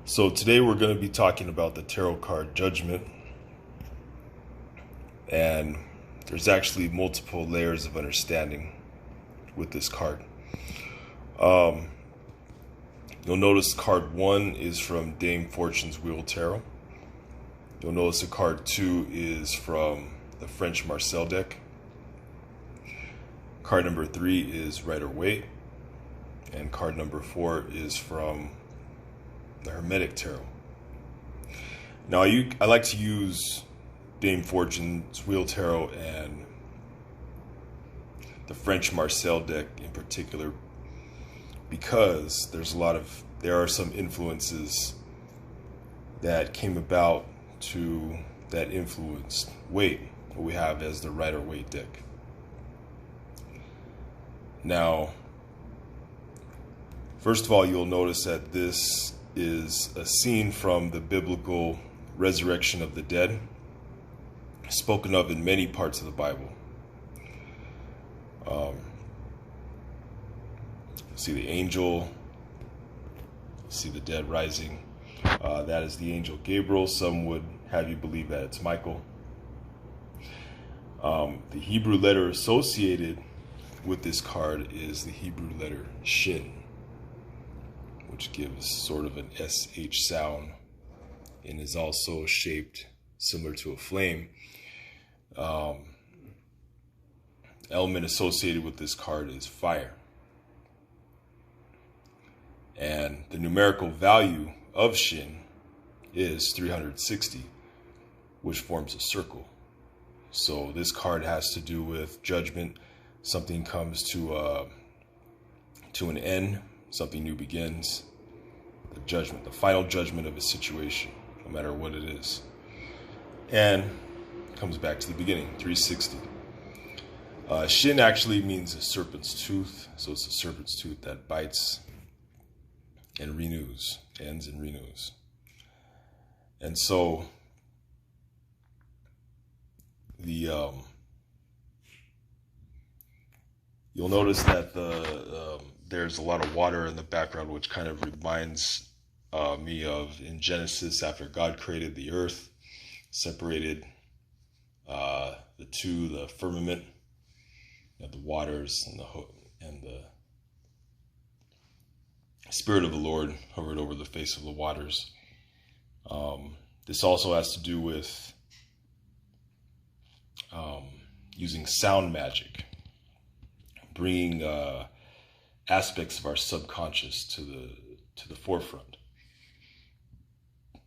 So today we're going to be talking about the tarot card Judgment, and there's actually multiple layers of understanding with this card. You'll notice card 1 is from Dame Fortune's Wheel Tarot. You'll notice the card 2 is from the French Marcel deck. Card number 3 is Rider-Waite, and card number 4 is from the Hermetic Tarot. Now I like to use Dame Fortune's Wheel Tarot and the French Marcel deck in particular because there are some influences that came about that influenced Waite, what we have as the Rider-Waite deck. Now, first of all, you'll notice that this is a scene from the biblical resurrection of the dead, spoken of in many parts of the Bible. See the angel, see the dead rising. That is the angel Gabriel. Some would have you believe that it's Michael. The Hebrew letter associated with this card is the Hebrew letter Shin, which gives sort of an SH sound and is also shaped similar to a flame. Element associated with this card is fire. And the numerical value of Shin is 360, which forms a circle. So this card has to do with judgment. Something comes to an end, something new begins. The judgment, the final judgment of a situation, no matter what it is. And comes back to the beginning, 360. Shin actually means a serpent's tooth, so it's a serpent's tooth that bites and renews, ends and renews. And so you'll notice that there's a lot of water in the background, which kind of reminds me of in Genesis, after God created the earth, separated the firmament, the waters, and the Spirit of the Lord hovered over the face of the waters. This also has to do with using sound magic, bringing aspects of our subconscious to the forefront.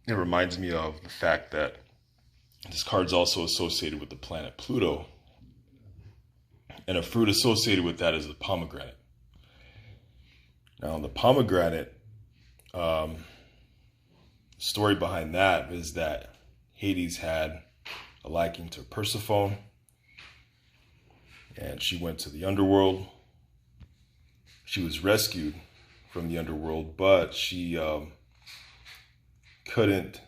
It reminds me of the fact that this card's also associated with the planet Pluto, and a fruit associated with that is the pomegranate. Now, the pomegranate, story behind that is that Hades had a liking to Persephone, and she went to the underworld. She was rescued from the underworld, but she couldn't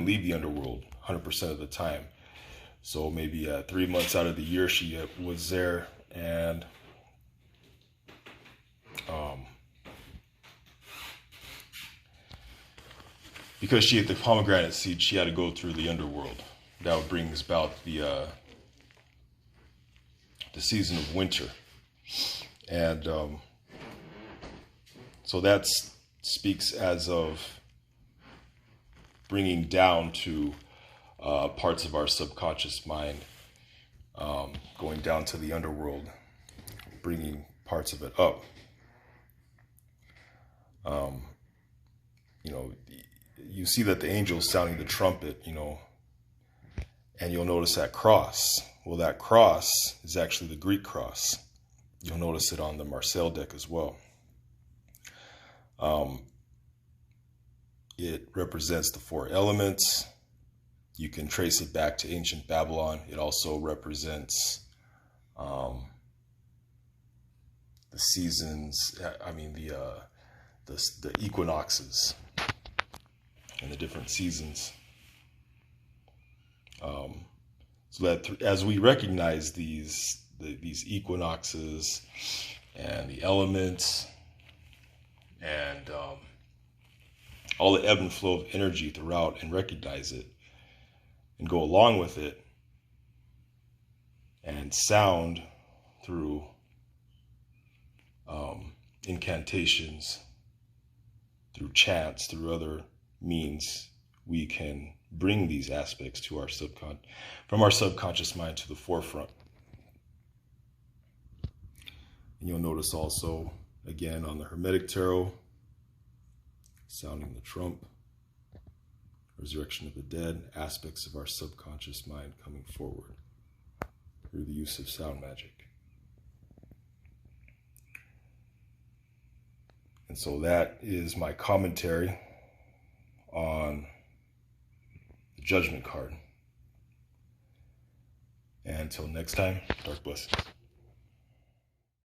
leave the underworld 100% of the time. So maybe 3 months out of the year she was there, and because she ate the pomegranate seed, she had to go through the underworld. That brings about the season of winter. And so that speaks as of bringing down to parts of our subconscious mind, going down to the underworld, bringing parts of it up. You see that the angel is sounding the trumpet, and you'll notice that cross. Well, that cross is actually the Greek cross. You'll notice it on the Marcel deck as well. It represents the 4 elements. You can trace it back to ancient Babylon. It also represents the seasons. The equinoxes and the different seasons. So that as we recognize these equinoxes and the elements and all the ebb and flow of energy throughout, and recognize it and go along with it, and sound through incantations, through chants, through other means, we can bring these aspects to our from our subconscious mind to the forefront. And you'll notice also, again, on the Hermetic Tarot, sounding the trump, resurrection of the dead, aspects of our subconscious mind coming forward through the use of sound magic. And so that is my commentary on the Judgment card. And until next time, dark blessings.